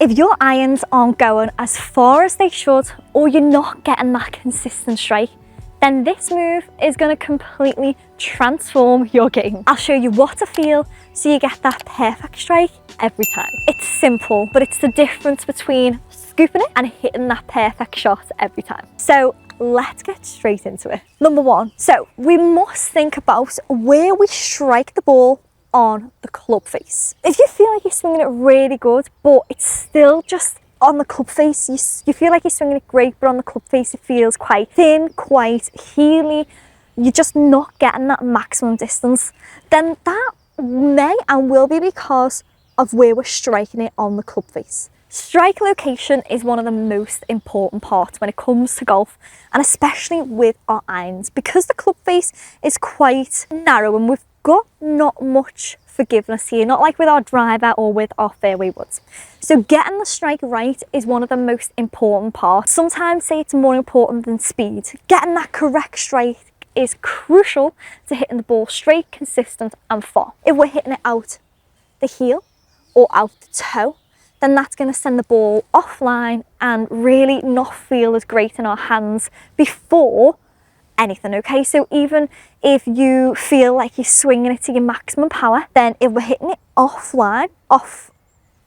If your irons aren't going as far as they should, or you're not getting that consistent strike, then this move is going to completely transform your game. I'll show you what to feel so you get that perfect strike every time. It's simple, but it's the difference between scooping it and hitting that perfect shot every time. So let's get straight into it. Number one, so we must think about where we strike the ball on the club face. If you feel like you're swinging it really good, but it's still just on the club face, you feel like you're swinging it great, but on the club face it feels quite thin, quite heely, you're just not getting that maximum distance, then that may and will be because of where we're striking it on the club face. Strike location is one of the most important parts when it comes to golf, and especially with our irons, because the club face is quite narrow and we've got not much forgiveness here, not like with our driver or with our fairway woods. So getting the strike right is one of the most important parts. Sometimes say it's more important than speed. Getting that correct strike is crucial to hitting the ball straight, consistent and far. If we're hitting it out the heel or out the toe, then that's going to send the ball offline and really not feel as great in our hands before anything, okay? So even if you feel like you're swinging it to your maximum power, then if we're hitting it offline, off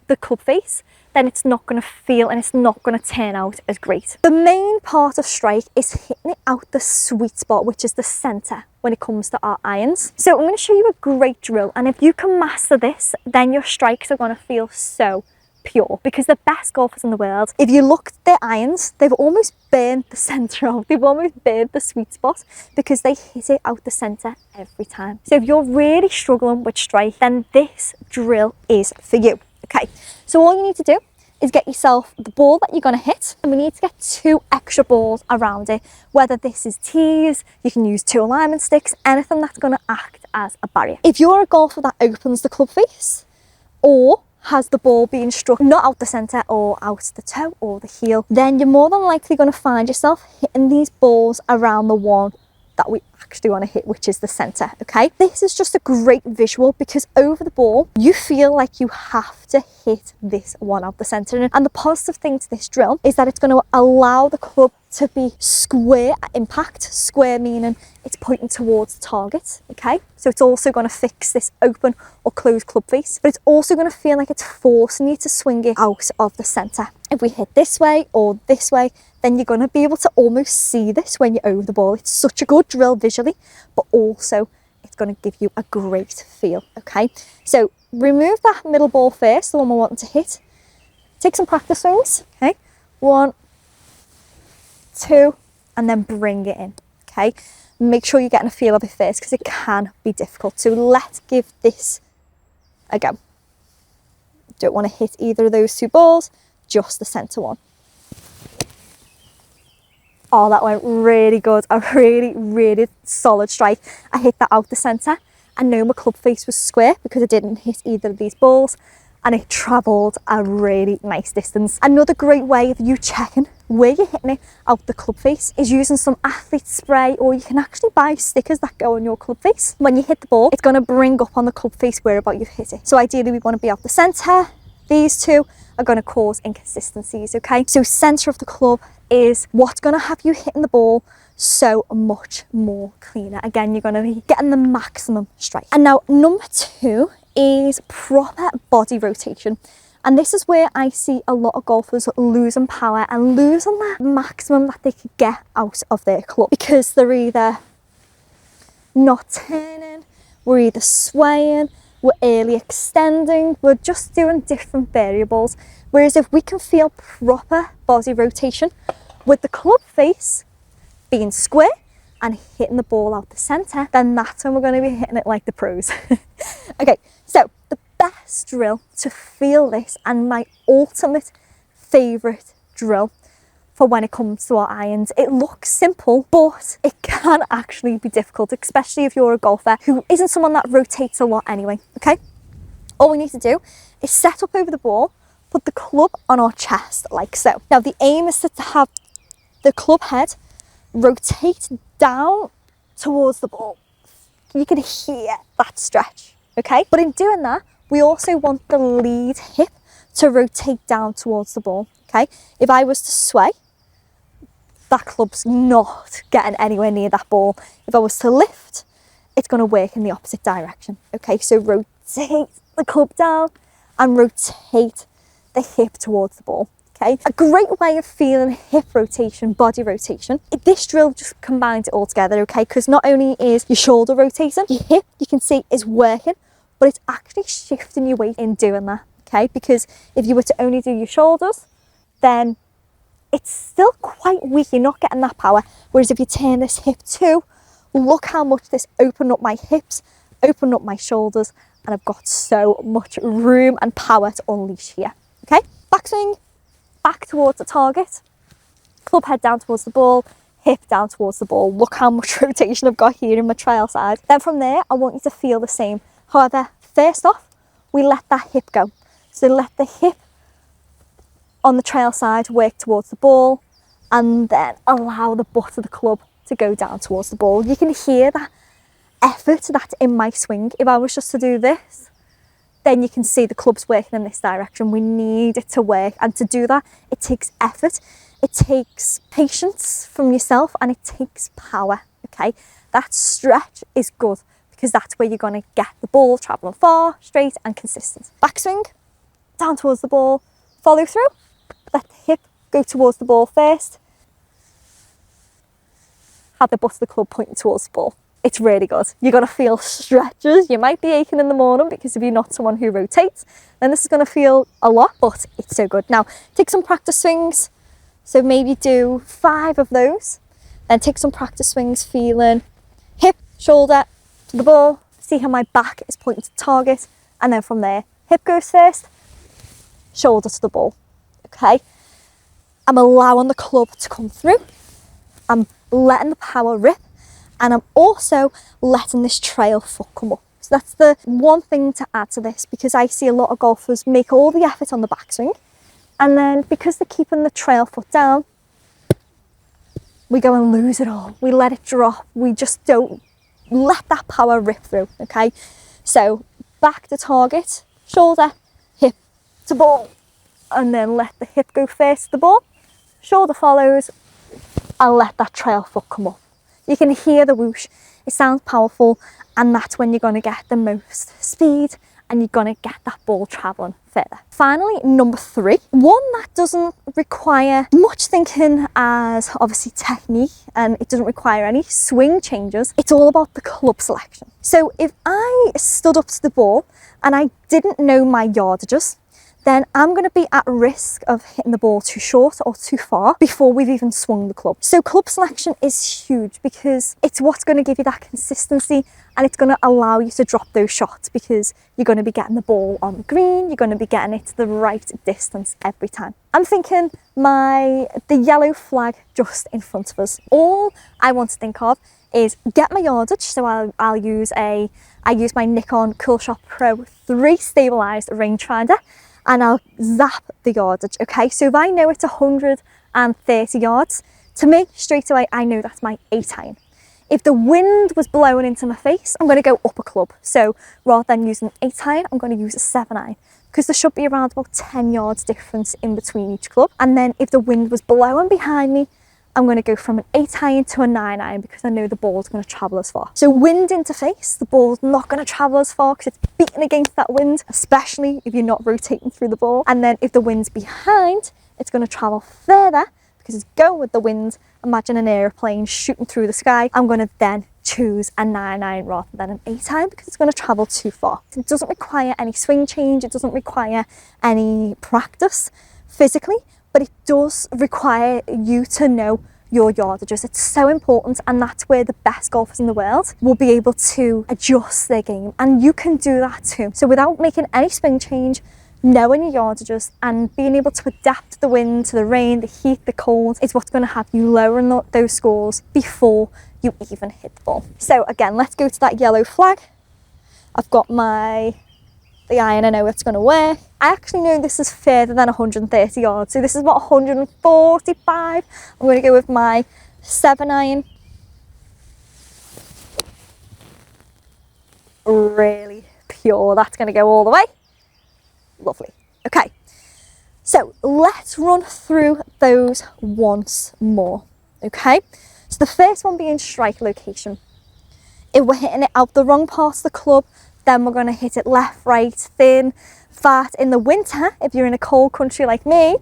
the club face, then it's not going to feel and it's not going to turn out as great. The main part of strike is hitting it out the sweet spot, which is the center when it comes to our irons. So I'm going to show you a great drill, and if you can master this, then your strikes are going to feel so pure, because the best golfers in the world, if you look at their irons, they've almost burned the centre out, they've almost burned the sweet spot, because they hit it out the centre every time. So if you're really struggling with strike, then this drill is for you. Okay, so all you need to do is get yourself the ball that you're going to hit, and we need to get 2 extra balls around it, whether this is tees, you can use 2 alignment sticks, anything that's going to act as a barrier. If you're a golfer that opens the club face, or has the ball being struck not out the centre or out the toe or the heel, then you're more than likely going to find yourself hitting these balls around the one that we actually want to hit, which is the centre, okay? This is just a great visual, because over the ball, you feel like you have to hit this one out the centre. And the positive thing to this drill is that it's going to allow the club to be square at impact, square meaning it's pointing towards the target, okay? So it's also going to fix this open or closed club face, but it's also going to feel like it's forcing you to swing it out of the centre. If we hit this way or this way, then you're going to be able to almost see this when you're over the ball. It's such a good drill visually, but also it's going to give you a great feel, okay? So remove that middle ball first, the one we're wanting to hit. Take some practice swings, okay? 1, 2, and then bring it in, okay? Make sure you're getting a feel of it first, because it can be difficult. So let's give this a go. Don't want to hit either of those 2 balls, just the centre one. Oh, that went really good. A really, really solid strike. I hit that out the centre. I know my club face was square because I didn't hit either of these balls, and it travelled a really nice distance. Another great way of you checking where you're hitting it out the club face is using some athlete spray, or you can actually buy stickers that go on your club face. When you hit the ball, it's going to bring up on the club face whereabout you've hit it. So ideally we want to be out the centre. These 2 are going to cause inconsistencies, okay? So centre of the club is what's going to have you hitting the ball so much more cleaner. Again, you're going to be getting the maximum strike. And now number 2 is proper body rotation. And this is where I see a lot of golfers losing power and losing that maximum that they could get out of their club, because they're either not turning, we're either swaying, we're early extending, we're just doing different variables. Whereas if we can feel proper body rotation with the club face being square and hitting the ball out the centre, then that's when we're going to be hitting it like the pros. Okay, so the best drill to feel this, and my ultimate favourite drill for when it comes to our irons. It looks simple, but it can actually be difficult, especially if you're a golfer who isn't someone that rotates a lot anyway, okay? All we need to do is set up over the ball, put the club on our chest like so. Now the aim is to have the club head rotate down towards the ball. You can hear that stretch, okay? But in doing that, we also want the lead hip to rotate down towards the ball, okay? If I was to sway, that club's not getting anywhere near that ball. If I was to lift, it's going to work in the opposite direction, okay? So rotate the club down and rotate the hip towards the ball, okay? A great way of feeling hip rotation, body rotation, this drill just combines it all together, okay? Because not only is your shoulder rotating, your hip, you can see, is working, but it's actually shifting your weight in doing that, okay? Because if you were to only do your shoulders, then it's still quite weak, you're not getting that power. Whereas if you turn this hip too, look how much this opened up my hips, opened up my shoulders, and I've got so much room and power to unleash here, okay? Backswing, back towards the target, club head down towards the ball, hip down towards the ball. Look how much rotation I've got here in my trial side. Then from there, I want you to feel the same. However, first off, we let that hip go. So let the hip on the trail side work towards the ball, and then allow the butt of the club to go down towards the ball. You can hear that effort that's in my swing. If I was just to do this, then you can see the club's working in this direction. We need it to work, and to do that, it takes effort, it takes patience from yourself, and it takes power, okay? That stretch is good because that's where you're going to get the ball travelling far, straight and consistent. Backswing, down towards the ball, follow through. Let the hip go towards the ball first. Have the butt of the club pointing towards the ball. It's really good. You're going to feel stretches. You might be aching in the morning because if you're not someone who rotates, then this is going to feel a lot, but it's so good. Now, take some practice swings. So maybe do 5 of those. Then take some practice swings feeling hip, shoulder to the ball. See how my back is pointing to the target. And then from there, hip goes first, shoulder to the ball. Okay, I'm allowing the club to come through, I'm letting the power rip, and I'm also letting this trail foot come up. So that's the one thing to add to this, because I see a lot of golfers make all the effort on the backswing, and then because they're keeping the trail foot down, we go and lose it all. We let it drop. We just don't let that power rip through, okay? So back to target, shoulder, hip to ball, and then let the hip go first to the ball, shoulder follows, and let that trail foot come up. You can hear the whoosh, it sounds powerful, and that's when you're going to get the most speed and you're going to get that ball travelling further. Finally, number 3, one that doesn't require much thinking as obviously technique, and it doesn't require any swing changes. It's all about the club selection. So if I stood up to the ball and I didn't know my yardages, then I'm going to be at risk of hitting the ball too short or too far before we've even swung the club. So club selection is huge because it's what's going to give you that consistency, and it's going to allow you to drop those shots because you're going to be getting the ball on the green, you're going to be getting it to the right distance every time. I'm thinking the yellow flag just in front of us. All I want to think of is get my yardage. So I use my Nikon Coolshot Pro 3 stabilized rangefinder, and I'll zap the yardage, okay? So if I know it's 130 yards, to me, straight away, I know that's my 8 iron. If the wind was blowing into my face, I'm gonna go up a club. So rather than using an 8 iron, I'm gonna use a 7 iron, because there should be around about 10 yards difference in between each club. And then if the wind was blowing behind me, I'm going to go from an 8 iron to a 9 iron because I know the ball's going to travel as far. So wind into face, the ball's not going to travel as far because it's beating against that wind, especially if you're not rotating through the ball. And then if the wind's behind, it's going to travel further because it's going with the wind. Imagine an airplane shooting through the sky. I'm going to then choose a 9 iron rather than an 8 iron because it's going to travel too far. It doesn't require any swing change. It doesn't require any practice physically, but it does require you to know your yardages. It's so important, and that's where the best golfers in the world will be able to adjust their game, and you can do that too. So without making any swing change, knowing your yardages and being able to adapt to the wind, to the rain, the heat, the cold is what's going to have you lowering those scores before you even hit the ball. So again, let's go to that yellow flag. I've got the iron, I know it's going to work. I actually know this is further than 130 yards, so this is about 145. I'm going to go with my 7 iron. Really pure, that's going to go all the way. Lovely. Okay, So let's run through those once more, okay? So the first one being strike location. If we're hitting it out the wrong part of the club, then we're going to hit it left, right, thin, fat. In the winter, if you're in a cold country like me,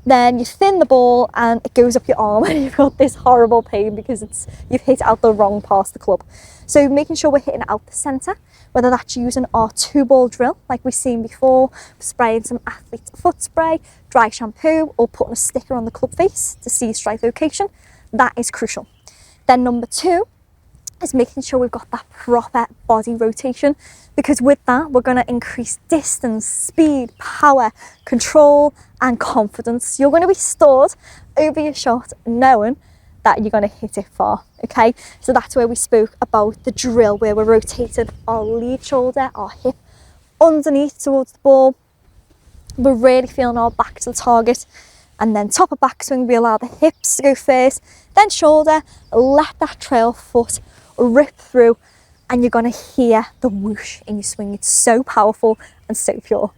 then you thin the ball and it goes up your arm and you've got this horrible pain because you've hit out the wrong part of the club. So making sure we're hitting it out the centre, whether that's using our 2-ball drill like we've seen before, spraying some athlete's foot spray, dry shampoo, or putting a sticker on the club face to see strike location, that is crucial. Then number 2 is making sure we've got that proper body rotation, because with that we're going to increase distance, speed, power, control and confidence. You're going to be stored over your shot knowing that you're going to hit it far, okay? So that's where we spoke about the drill, where we're rotating our lead shoulder, our hip underneath towards the ball. We're really feeling our back to the target, and then top of backswing we allow the hips to go first, then shoulder, let that trail foot rip through, and you're going to hear the whoosh in your swing. It's so powerful and so pure.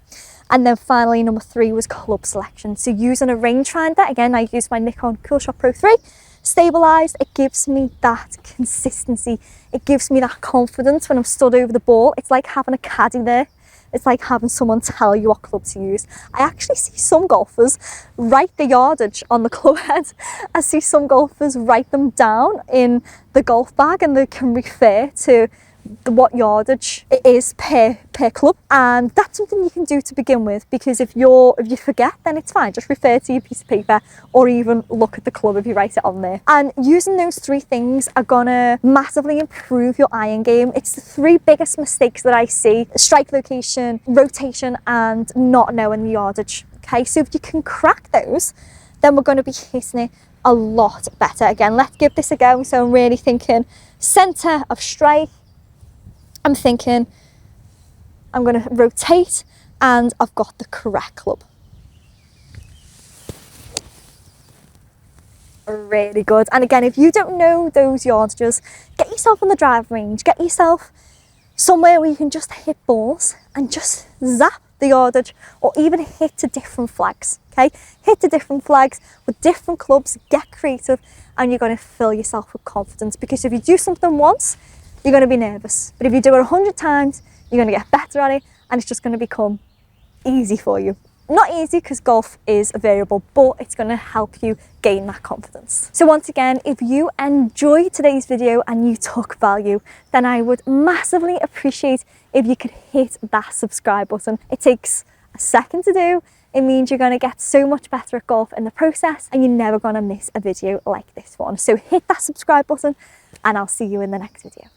And then finally, number 3 was club selection. So using a rangefinder, again, I use my Nikon Coolshot Pro 3, stabilized. It gives me that consistency. It gives me that confidence when I'm stood over the ball. It's like having a caddy there. It's like having someone tell you what club to use. I actually see some golfers write the yardage on the club head. I see some golfers write them down in the golf bag and they can refer to what yardage it is per club, and that's something you can do to begin with, because if you forget, then it's fine, just refer to your piece of paper or even look at the club if you write it on there. And using those 3 things are gonna massively improve your iron game. It's the 3 biggest mistakes that I see: strike location, rotation and not knowing the yardage. Okay, so if you can crack those, then we're going to be hitting it a lot better. Again, let's give this a go. So I'm really thinking center of strike, I'm thinking I'm going to rotate, and I've got the correct club. Really good. And again, if you don't know those yardages, get yourself on the driving range, get yourself somewhere where you can just hit balls and just zap the yardage, or even hit to different flags. Okay, hit to different flags with different clubs, get creative, and you're going to fill yourself with confidence, because if you do something once, you're going to be nervous, but if you do it 100 times, you're going to get better at it, and it's just going to become easy for you. Not easy, because golf is a variable, but it's going to help you gain that confidence. So once again, if you enjoyed today's video and you took value, then I would massively appreciate if you could hit that subscribe button. It takes a second to do. It means you're going to get so much better at golf in the process, and you're never going to miss a video like this one. So hit that subscribe button, and I'll see you in the next video.